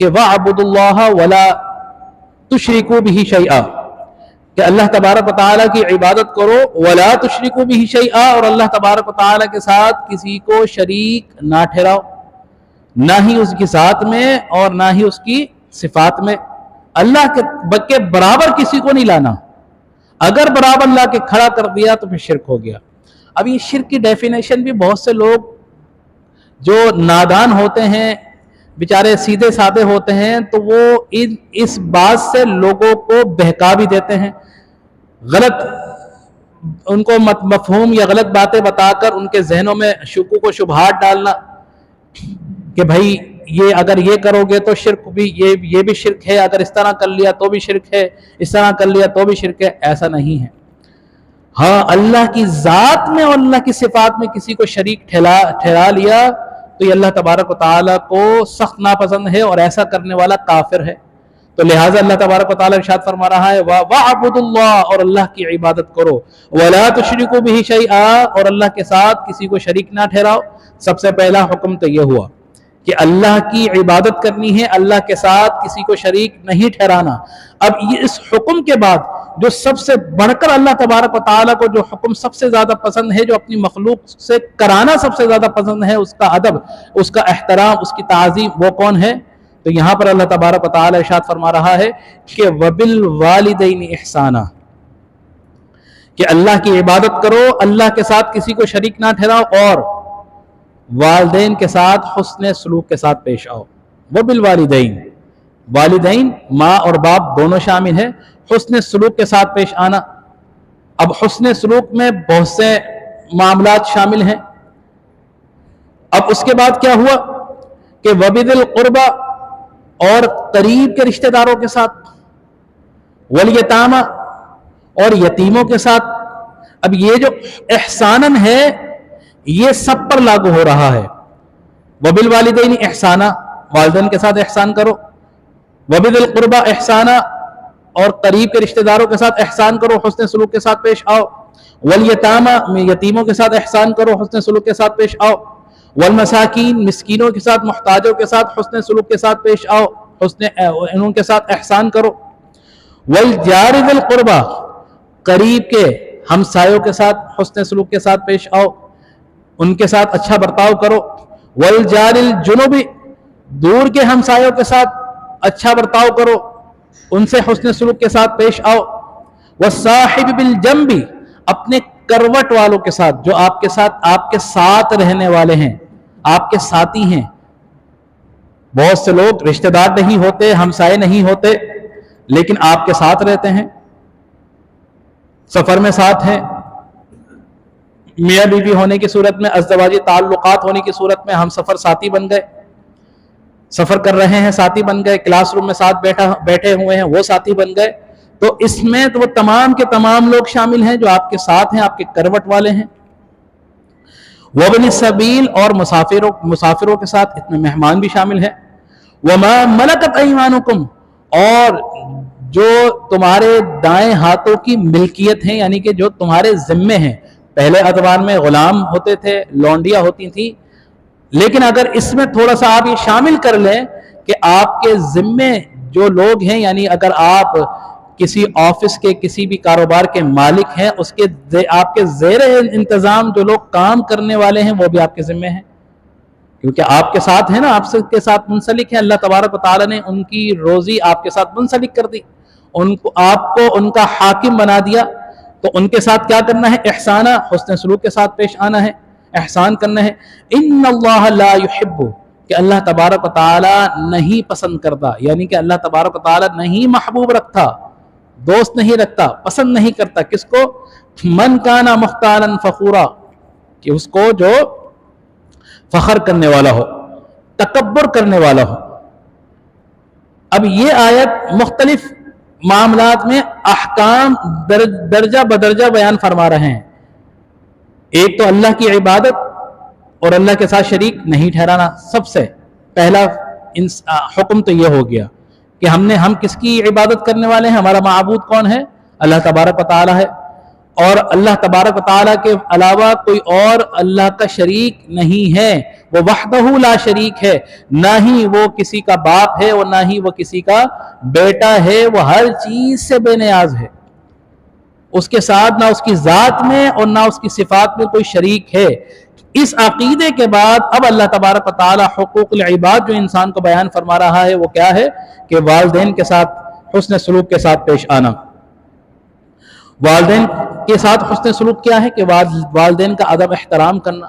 کہ وَاعْبُدُوا اللَّهَ وَلَا تُشْرِكُوا بِهِ شَيْئًا، کہ اللہ تبارک و تعالیٰ کی عبادت کرو، وَلَا تُشْرِكُوا بِهِ شَيْئًا، اور اللہ تبارک و تعالیٰ کے ساتھ کسی کو شریک نہ ٹھہراؤ، نہ ہی اس کی ذات میں اور نہ ہی اس کی صفات میں۔ اللہ کے برابر کسی کو نہیں لانا، اگر برابر لا کے کھڑا کر دیا تو پھر شرک ہو گیا۔ اب یہ شرک کی ڈیفینیشن بھی بہت سے لوگ جو نادان ہوتے ہیں، بیچارے سیدھے سادے ہوتے ہیں، تو وہ اس بات سے لوگوں کو بہکا بھی دیتے ہیں، غلط ان کو مفہوم یا غلط باتیں بتا کر ان کے ذہنوں میں شکوک و شبہات ڈالنا کہ بھائی یہ اگر یہ کرو گے تو شرک بھی، یہ بھی شرک ہے، اگر اس طرح کر لیا تو بھی شرک ہے، اس طرح کر لیا تو بھی شرک ہے۔ ایسا نہیں ہے۔ ہاں، اللہ کی ذات میں اور اللہ کی صفات میں کسی کو شریک ٹھہرا لیا تو یہ اللہ تبارک و تعالیٰ کو سخت ناپسند ہے، اور ایسا کرنے والا کافر ہے۔ تو لہٰذا اللہ تبارک و تعالیٰ ارشاد فرما رہا ہے وَاعْبُدُوا اللَّهَ، اور اللہ کی عبادت کرو، وَلَا تُشْرِكُوا بِهِ شَيْئًا، اور اللہ کے ساتھ کسی کو شریک نہ ٹھہراؤ۔ سب سے پہلا حکم تو یہ ہوا کہ اللہ کی عبادت کرنی ہے، اللہ کے ساتھ کسی کو شریک نہیں ٹھہرانا۔ اب یہ اس حکم کے بعد جو سب سے بڑھ کر اللہ تبارک و تعالیٰ کو جو حکم سب سے زیادہ پسند ہے، جو اپنی مخلوق سے کرانا سب سے زیادہ پسند ہے، اس کا ادب، اس کا احترام، اس کی تعظیم، وہ کون ہے؟ تو یہاں پر اللہ تبارک و تعالیٰ ارشاد فرما رہا ہے کہ وَبِالْوَالِدَيْنِ إِحْسَانًا، کہ اللہ کی عبادت کرو، اللہ کے ساتھ کسی کو شریک نہ ٹھہراؤ، اور والدین کے ساتھ حسن سلوک کے ساتھ پیش آؤ۔ وَبِالْوَالِدَيْنِ، والدین ماں اور باپ دونوں شامل ہیں، حسن سلوک کے ساتھ پیش آنا۔ اب حسن سلوک میں بہت سے معاملات شامل ہیں۔ اب اس کے بعد کیا ہوا کہ وَبِذِي الْقُرْبَى، اور قریب کے رشتہ داروں کے ساتھ، وَالْيَتَامَى، اور یتیموں کے ساتھ۔ اب یہ جو احساناً ہے یہ سب پر لاگو ہو رہا ہے۔ وَبِالْوَالِدَيْنِ إِحْسَانًا، والدین کے ساتھ احسان کرو، وَبِذِي الْقُرْبَى إِحْسَانًا، اور قریب کے رشتہ داروں کے ساتھ احسان کرو، حسن سلوک کے ساتھ پیش آؤ، وَالْيَتَامَى، یتیموں کے ساتھ احسان کرو، حسن سلوک کے ساتھ پیش آؤ، وَالْمَسَاكِينِ، مسکینوں کے ساتھ، محتاجوں کے ساتھ حسن سلوک کے ساتھ پیش آؤ، ان کے ساتھ احسان کرو، وَالْجَارِ ذِي الْقُرْبَى، قریب کے ہمسایوں کے ساتھ حسن سلوک کے ساتھ پیش آؤ، ان کے ساتھ اچھا برتاؤ کرو، وَالْجَارِ الْجُنُبِ، دور کے ہمسایوں کے ساتھ اچھا برتاؤ کرو، ان سے حسن سلوک کے ساتھ پیش آؤ، وَالصَّاحِبِ بِالْجَنبِ، اپنے کروٹ والوں کے ساتھ، جو آپ کے ساتھ رہنے والے ہیں، آپ کے ساتھی ہیں۔ بہت سے لوگ رشتہ دار نہیں ہوتے، ہمسائے نہیں ہوتے، لیکن آپ کے ساتھ رہتے ہیں، سفر میں ساتھ ہیں، میاں بیوی ہونے کی صورت میں، ازدواجی تعلقات ہونے کی صورت میں ہم سفر ساتھی بن گئے، سفر کر رہے ہیں ساتھی بن گئے، کلاس روم میں ساتھ بیٹھے ہوئے ہیں وہ ساتھی بن گئے۔ تو اس میں تو وہ تمام کے تمام لوگ شامل ہیں جو آپ کے ساتھ ہیں، آپ کے کروٹ والے ہیں۔ وَابْنِ السَّبِيلِ، اور مسافروں کے ساتھ، اس میں مہمان بھی شامل ہیں۔ وَمَا مَلَكَتْ أَيْمَانُكُمْ، اور جو تمہارے دائیں ہاتھوں کی ملکیت ہیں، یعنی کہ جو تمہارے ذمے ہیں۔ پہلے ادوار میں غلام ہوتے تھے، لونڈیاں ہوتی تھیں، لیکن اگر اس میں تھوڑا سا آپ یہ شامل کر لیں کہ آپ کے ذمے جو لوگ ہیں، یعنی اگر آپ کسی آفس کے کسی بھی کاروبار کے مالک ہیں، آپ کے زیر انتظام جو لوگ کام کرنے والے ہیں وہ بھی آپ کے ذمے ہیں، کیونکہ آپ کے ساتھ ہیں نا، آپ کے ساتھ منسلک ہیں۔ اللہ تبارک و تعالیٰ نے ان کی روزی آپ کے ساتھ منسلک کر دی، آپ کو ان کا حاکم بنا دیا، تو ان کے ساتھ کیا کرنا ہے؟ احسانہ، حسن سلوک کے ساتھ پیش آنا ہے، احسان کرنا ہے۔ ان اللہ لا يحب، کہ اللہ تبارک و تعالیٰ نہیں پسند کرتا، یعنی کہ اللہ تبارک و تعالیٰ نہیں محبوب رکھتا، دوست نہیں رکھتا، پسند نہیں کرتا کس کو؟ من کان مختالا فخورا، کہ اس کو جو فخر کرنے والا ہو، تکبر کرنے والا ہو۔ اب یہ آیت مختلف معاملات میں احکام درجہ بدرجہ بیان فرما رہے ہیں۔ ایک تو اللہ کی عبادت اور اللہ کے ساتھ شریک نہیں ٹھہرانا، سب سے پہلا حکم تو یہ ہو گیا کہ ہم کس کی عبادت کرنے والے ہیں، ہمارا معبود کون ہے؟ اللہ تبارک و تعالی ہے۔ اور اللہ تبارک و تعالیٰ کے علاوہ کوئی اور اللہ کا شریک نہیں ہے، وہ وحدہ لا شریک ہے، نہ ہی وہ کسی کا باپ ہے اور نہ ہی وہ کسی کا بیٹا ہے، وہ ہر چیز سے بے نیاز ہے، اس کے ساتھ نہ اس کی ذات میں اور نہ اس کی صفات میں کوئی شریک ہے۔ اس عقیدے کے بعد اب اللہ تبارک و تعالیٰ حقوق العباد جو انسان کو بیان فرما رہا ہے وہ کیا ہے کہ والدین کے ساتھ حسن سلوک کے ساتھ پیش آنا۔ والدین کے ساتھ حسن سلوک کیا ہے کہ والدین کا ادب احترام کرنا،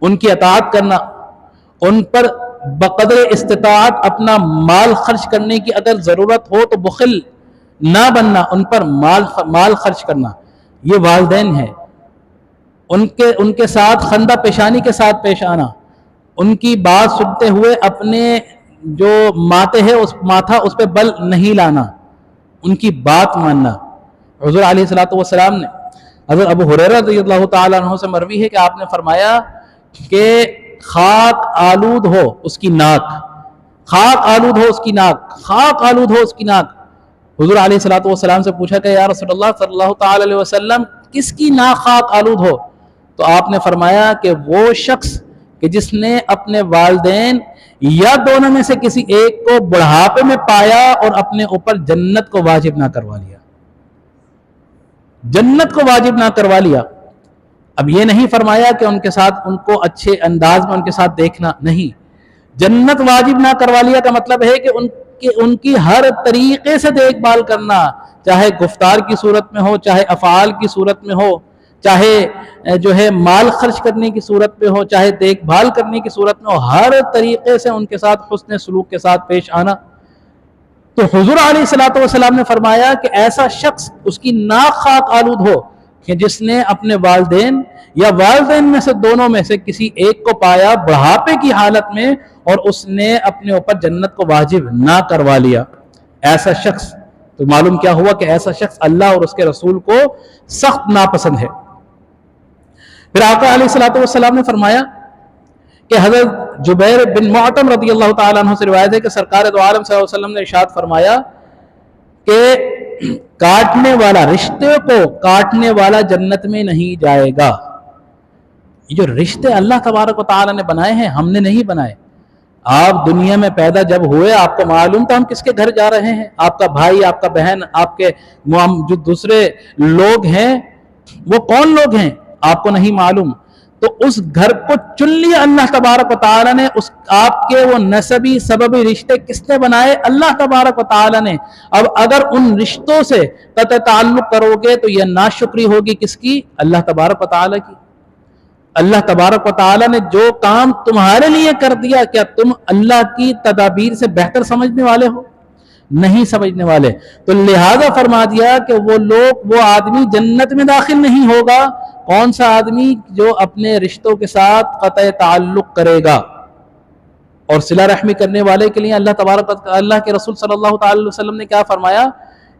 ان کی اطاعت کرنا، ان پر بقدر استطاعت اپنا مال خرچ کرنے کی اگر ضرورت ہو تو بخل نہ بننا، ان پر مال خرچ کرنا، یہ والدین ہیں۔ ان کے ساتھ خندہ پیشانی کے ساتھ پیش آنا، ان کی بات سنتے ہوئے اپنے جو ماتھے ہے ماتھا اس پہ بل نہیں لانا، ان کی بات ماننا۔ حضور علیہ الصلوۃ والسلام نے حضرت ابو ہریرہ رضی اللہ تعالیٰ عنہ سے مروی ہے کہ آپ نے فرمایا کہ خاک آلود ہو اس کی ناک، خاک آلود ہو اس کی ناک، خاک آلود ہو اس کی ناک۔ حضور علیہ الصلوۃ والسلام سے پوچھا کہ یا رسول اللہ صلی اللہ تعالیٰ علیہ وسلم کس کی ناک خاک آلود ہو؟ تو آپ نے فرمایا کہ وہ شخص کہ جس نے اپنے والدین یا دونوں میں سے کسی ایک کو بڑھاپے میں پایا اور اپنے اوپر جنت کو واجب نہ کروا لیا، جنت کو واجب نہ کروا لیا۔ اب یہ نہیں فرمایا کہ ان کے ساتھ ان کو اچھے انداز میں ان کے ساتھ دیکھنا، نہیں، جنت واجب نہ کروا لیا کا مطلب ہے کہ ان کی ہر طریقے سے دیکھ بھال کرنا، چاہے گفتار کی صورت میں ہو، چاہے افعال کی صورت میں ہو، چاہے جو ہے مال خرچ کرنے کی صورت میں ہو، چاہے دیکھ بھال کرنے کی صورت میں ہو، ہر طریقے سے ان کے ساتھ حسن سلوک کے ساتھ پیش آنا۔ تو حضور علیہ الصلوۃ والسلام نے فرمایا کہ ایسا شخص اس کی ناک خاک آلود ہو کہ جس نے اپنے والدین یا والدین میں سے دونوں میں سے کسی ایک کو پایا بڑھاپے کی حالت میں اور اس نے اپنے اوپر جنت کو واجب نہ کروا لیا، ایسا شخص، تو معلوم کیا ہوا کہ ایسا شخص اللہ اور اس کے رسول کو سخت ناپسند ہے۔ پھر آقا علیہ الصلوۃ والسلام نے فرمایا کہ حضرت جبیر بن معطم رضی اللہ تعالیٰ عنہ سے روایت ہے کہ سرکار دو عالم صلی اللہ علیہ وسلم نے ارشاد فرمایا کہ کاٹنے والا، رشتے کو کاٹنے والا جنت میں نہیں جائے گا۔ یہ جو رشتے اللہ تبارک و تعالیٰ نے بنائے ہیں ہم نے نہیں بنائے۔ آپ دنیا میں پیدا جب ہوئے آپ کو معلوم تھا ہم کس کے گھر جا رہے ہیں، آپ کا بھائی، آپ کا بہن، آپ کے جو دوسرے لوگ ہیں وہ کون لوگ ہیں آپ کو نہیں معلوم، تو اس گھر کو چن لیا اللہ تبارک و تعالیٰ نے۔ اس آپ کے وہ نسبی سببی رشتے کس نے بنائے؟ اللہ تبارک و تعالیٰ نے۔ اب اگر ان رشتوں سے قطع تعلق کرو گے تو یہ ناشکری ہوگی کس کی؟ اللہ تبارک و تعالیٰ کی۔ اللہ تبارک و تعالیٰ نے جو کام تمہارے لیے کر دیا، کیا تم اللہ کی تدابیر سے بہتر سمجھنے والے ہو؟ نہیں سمجھنے والے۔ تو لہذا فرما دیا کہ وہ آدمی جنت میں داخل نہیں ہوگا۔ کون سا آدمی؟ جو اپنے رشتوں کے ساتھ قطع تعلق کرے گا۔ اور صلہ رحمی کرنے والے کے لیے اللہ کے رسول صلی اللہ تعالی علیہ وسلم نے کیا فرمایا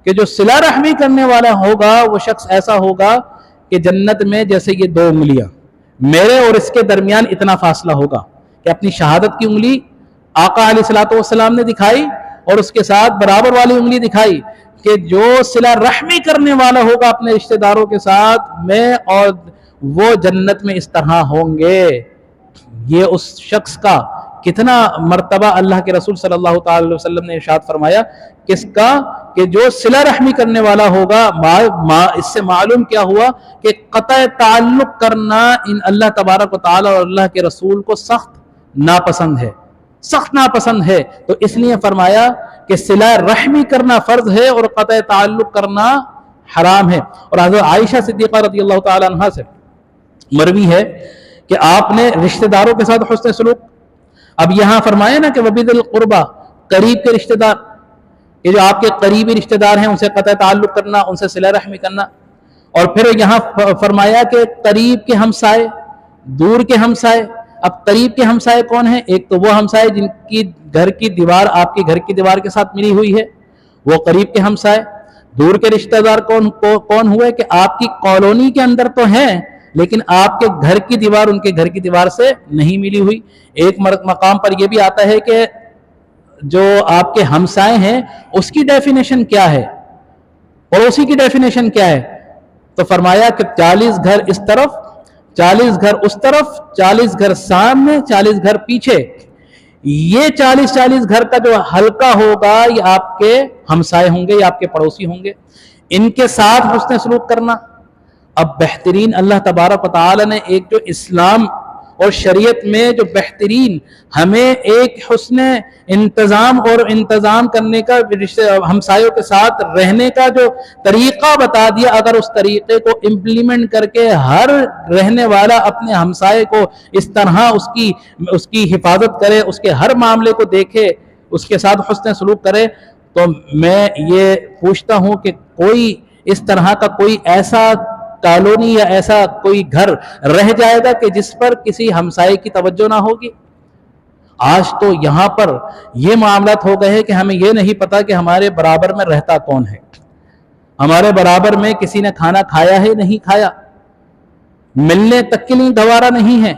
کہ جو صلہ رحمی کرنے والا ہوگا وہ شخص ایسا ہوگا کہ جنت میں جیسے یہ دو انگلیاں، میرے اور اس کے درمیان اتنا فاصلہ ہوگا کہ اپنی شہادت کی انگلی آقا علیہ الصلوۃ والسلام نے دکھائی اور اس کے ساتھ برابر والی انگلی دکھائی کہ جو صلہ رحمی کرنے والا ہوگا اپنے رشتہ داروں کے ساتھ، میں اور وہ جنت میں اس طرح ہوں گے۔ یہ اس شخص کا کتنا مرتبہ اللہ کے رسول صلی اللہ تعالی علیہ وسلم نے ارشاد فرمایا، کس کا؟ کہ جو صلہ رحمی کرنے والا ہوگا۔ اس سے معلوم کیا ہوا کہ قطع تعلق کرنا ان اللہ تبارک و تعالی اور اللہ کے رسول کو سخت ناپسند ہے، سخت ناپسند ہے۔ تو اس لیے فرمایا کہ صلہ رحمی کرنا فرض ہے اور قطع تعلق کرنا حرام ہے۔ اور حضرت عائشہ صدیقہ رضی اللہ تعالی عنہا سے مروی ہے کہ آپ نے رشتہ داروں کے ساتھ حسن سلوک، اب یہاں فرمایا نا کہ وبذی القربہ، قریب کے رشتہ دار، یہ جو آپ کے قریبی رشتہ دار ہیں ان سے قطع تعلق کرنا، ان سے صلہ رحمی کرنا۔ اور پھر یہاں فرمایا کہ قریب کے ہمسائے، دور کے ہمسائے۔ اب قریب کے ہمسائے کون ہیں؟ ایک تو وہ ہمسائے جن کی گھر کی دیوار آپ کے گھر کی دیوار کے ساتھ ملی ہوئی ہے، وہ قریب کے ہمسائے۔ دور کے رشتہ دار کون ہوئے کہ آپ کی کالونی کے اندر تو ہیں لیکن آپ کے گھر کی دیوار ان کے گھر کی دیوار سے نہیں ملی ہوئی۔ ایک مقام پر یہ بھی آتا ہے کہ جو آپ کے ہمسائے ہیں اس کی ڈیفینیشن کیا ہے، پڑوسی کی ڈیفینیشن کیا ہے؟ تو فرمایا کہ 40 گھر اس طرف، 40 گھر اس طرف، 40 گھر سامنے، 40 گھر پیچھے، یہ 40 گھر کا جو حلقہ ہوگا یہ آپ کے ہمسائے ہوں گے، یہ آپ کے پڑوسی ہوں گے، ان کے ساتھ حسن سلوک کرنا۔ اب بہترین اللہ تبارک و تعالی نے ایک جو اسلام اور شریعت میں جو بہترین ہمیں ایک حسن انتظام کرنے کا، ہمسایوں کے ساتھ رہنے کا جو طریقہ بتا دیا، اگر اس طریقے کو امپلیمنٹ کر کے ہر رہنے والا اپنے ہمسائے کو اس طرح اس کی حفاظت کرے، اس کے ہر معاملے کو دیکھے، اس کے ساتھ حسن سلوک کرے، تو میں یہ پوچھتا ہوں کہ کوئی اس طرح کا کوئی ایسا کالونی یا ایسا کوئی گھر رہ جائے گا کہ جس پر کسی ہمسائے کی توجہ نہ ہوگی؟ آج تو یہاں پر یہ معاملات ہو گئے ہیں کہ ہمیں یہ نہیں پتا کہ ہمارے برابر میں رہتا کون ہے، ہمارے برابر میں کسی نے کھانا کھایا ہے نہیں کھایا، ملنے تک کے لیے گوارا نہیں ہے،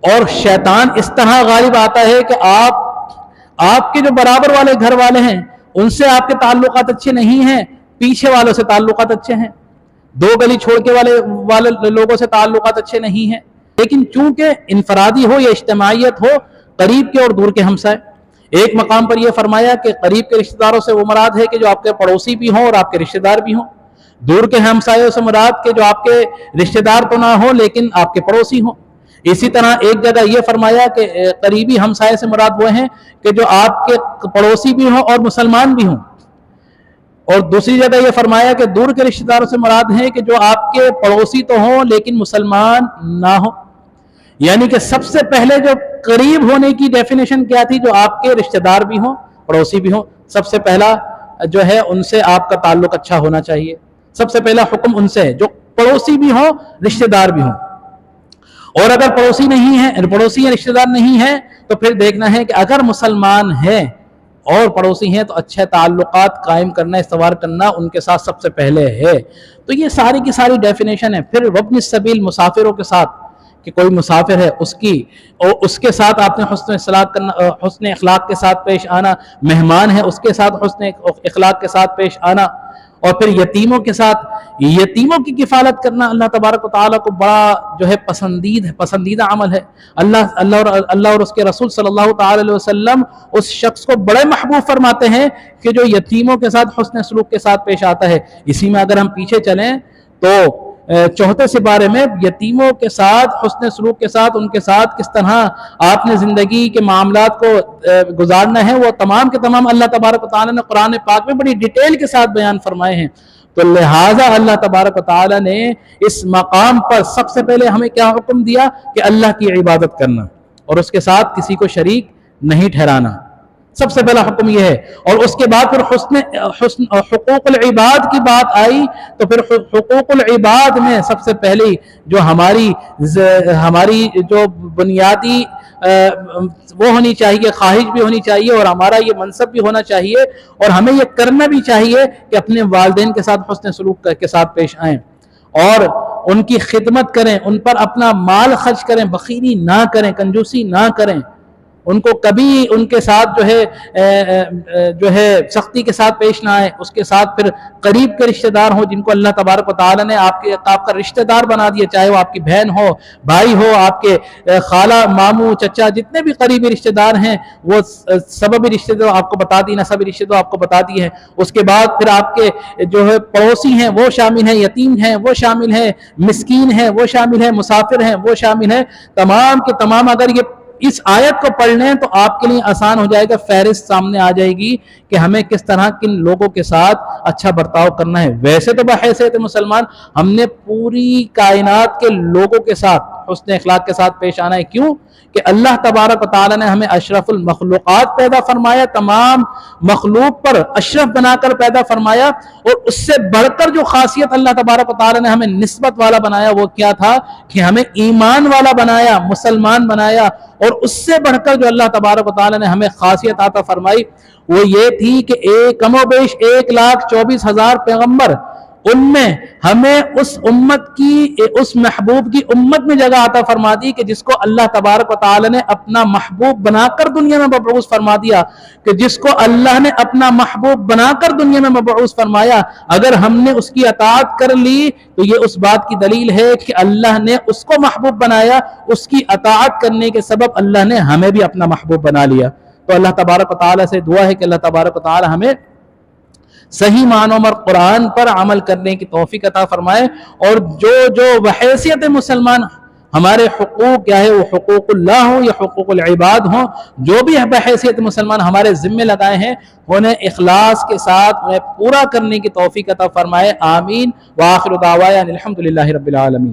اور شیطان اس طرح غالب آتا ہے کہ آپ کے جو برابر والے گھر والے ہیں ان سے آپ کے تعلقات اچھے نہیں ہیں، پیچھے والوں سے تعلقات اچھے ہیں، دو گلی چھوڑ کے والے لوگوں سے تعلقات اچھے نہیں ہیں، لیکن چونکہ انفرادی ہو یا اجتماعیت ہو، قریب کے اور دور کے ہمسائے۔ ایک مقام پر یہ فرمایا کہ قریب کے رشتہ داروں سے وہ مراد ہے کہ جو آپ کے پڑوسی بھی ہوں اور آپ کے رشتہ دار بھی ہوں، دور کے ہمسایوں سے مراد کہ جو آپ کے رشتہ دار تو نہ ہوں لیکن آپ کے پڑوسی ہوں۔ اسی طرح ایک جگہ یہ فرمایا کہ قریبی ہمسائے سے مراد وہ ہیں کہ جو آپ کے پڑوسی بھی ہوں اور مسلمان بھی ہوں، اور دوسری جگہ یہ فرمایا کہ دور کے رشتہ داروں سے مراد ہیں کہ جو آپ کے پڑوسی تو ہوں لیکن مسلمان نہ ہوں۔ یعنی کہ سب سے پہلے جو قریب ہونے کی ڈیفینیشن کیا تھی؟ جو آپ کے رشتہ دار بھی ہوں، پڑوسی بھی ہوں، سب سے پہلا جو ہے ان سے آپ کا تعلق اچھا ہونا چاہیے، سب سے پہلا حکم ان سے ہے، جو پڑوسی بھی ہوں رشتہ دار بھی ہوں۔ اور اگر پڑوسی نہیں ہے، پڑوسی یا رشتہ دار نہیں ہے، تو پھر دیکھنا ہے کہ اگر مسلمان ہیں اور پڑوسی ہیں تو اچھے تعلقات قائم کرنا، استوار کرنا ان کے ساتھ سب سے پہلے ہے۔ تو یہ ساری کی ساری ڈیفینیشن ہے۔ پھر وابن السبیل، مسافروں کے ساتھ، کہ کوئی مسافر ہے اس کے ساتھ آپ نے حسن اخلاق کے ساتھ پیش آنا، مہمان ہے اس کے ساتھ حسن اخلاق کے ساتھ پیش آنا، اور پھر یتیموں کے ساتھ، یتیموں کی کفالت کرنا اللہ تبارک و تعالیٰ کو بڑا جو ہے پسندیدہ عمل ہے۔ اللہ اور اس کے رسول صلی اللہ تعالی علیہ وسلم اس شخص کو بڑے محبوب فرماتے ہیں کہ جو یتیموں کے ساتھ حسن سلوک کے ساتھ پیش آتا ہے۔ اسی میں اگر ہم پیچھے چلیں تو چوتھے سپارے میں یتیموں کے ساتھ حسن سلوک کے ساتھ، ان کے ساتھ کس طرح آپ نے زندگی کے معاملات کو گزارنا ہے، وہ تمام کے تمام اللہ تبارک و تعالیٰ نے قرآن پاک میں بڑی ڈیٹیل کے ساتھ بیان فرمائے ہیں۔ تو لہٰذا اللہ تبارک و تعالیٰ نے اس مقام پر سب سے پہلے ہمیں کیا حکم دیا کہ اللہ کی عبادت کرنا اور اس کے ساتھ کسی کو شریک نہیں ٹھہرانا، سب سے پہلا حکم یہ ہے۔ اور اس کے بعد پھر حقوق العباد کی بات آئی، تو پھر حقوق العباد میں سب سے پہلی جو ہماری جو بنیادی وہ ہونی چاہیے، خواہش بھی ہونی چاہیے، اور ہمارا یہ منصب بھی ہونا چاہیے، اور ہمیں یہ کرنا بھی چاہیے کہ اپنے والدین کے ساتھ حسن سلوک کے ساتھ پیش آئیں اور ان کی خدمت کریں، ان پر اپنا مال خرچ کریں، بخیلی نہ کریں، کنجوسی نہ کریں، ان کو کبھی ان کے ساتھ جو ہے سختی کے ساتھ پیش نہ آئے۔ اس کے ساتھ پھر قریب کے رشتہ دار ہوں جن کو اللہ تبارک و تعالیٰ نے آپ کا رشتہ دار بنا دیا، چاہے وہ آپ کی بہن ہو، بھائی ہو، آپ کے خالہ، ماموں، چچا، جتنے بھی قریبی رشتہ دار ہیں، وہ سببی رشتہ دار آپ کو بتا دی، نسبی رشتہ دار آپ کو بتا دی ہے۔ اس کے بعد پھر آپ کے جو ہے پڑوسی ہیں وہ شامل ہیں، یتیم ہیں وہ شامل ہیں، مسکین ہیں وہ شامل ہیں، مسافر ہیں وہ شامل ہیں، تمام کے تمام۔ اگر یہ اس آیت کو پڑھ لیں تو آپ کے لیے آسان ہو جائے گا، فہرست سامنے آ جائے گی کہ ہمیں کس طرح کن لوگوں کے ساتھ اچھا برتاؤ کرنا ہے۔ ویسے تو بحیثیت مسلمان ہم نے پوری کائنات کے لوگوں کے ساتھ حسن اخلاق کے ساتھ پیش آنا ہے۔ کیوں؟ کہ اللہ تبارک و تعالیٰ نے ہمیں اشرف المخلوقات پیدا فرمایا، تمام مخلوق پر اشرف بنا کر پیدا فرمایا، اور اس سے بڑھ کر جو خاصیت اللہ تبارک و تعالیٰ نے ہمیں نسبت والا بنایا وہ کیا تھا کہ ہمیں ایمان والا بنایا، مسلمان بنایا، اور اس سے بڑھ کر جو اللہ تبارک و تعالیٰ نے ہمیں خاصیت عطا فرمائی وہ یہ تھی کہ کم و بیش 1,24,000 پیغمبر ان میں ہمیں اس امت کی، اس محبوب کی امت میں جگہ عطا فرما دی کہ جس کو اللہ تبارک و تعالی نے اپنا محبوب بنا کر دنیا میں مبعوث فرما دیا، کہ جس کو اللہ نے اپنا محبوب بنا کر دنیا میں مبعوث فرمایا، اگر ہم نے اس کی اطاعت کر لی تو یہ اس بات کی دلیل ہے کہ اللہ نے اس کو محبوب بنایا، اس کی اطاعت کرنے کے سبب اللہ نے ہمیں بھی اپنا محبوب بنا لیا۔ تو اللہ تبارک و تعالی سے دعا ہے کہ اللہ تبارک و تعالی ہمیں صحیح معنوں میں قرآن پر عمل کرنے کی توفیق عطا فرمائے، اور جو بحیثیت مسلمان ہمارے حقوق کیا ہے، وہ حقوق اللہ ہوں یا حقوق العباد ہوں، جو بھی بحیثیت مسلمان ہمارے ذمہ لگائے ہیں انہیں اخلاص کے ساتھ انہیں پورا کرنے کی توفیق عطا فرمائے۔ آمین۔ وآخر دعوانا الحمدللہ رب العالمین۔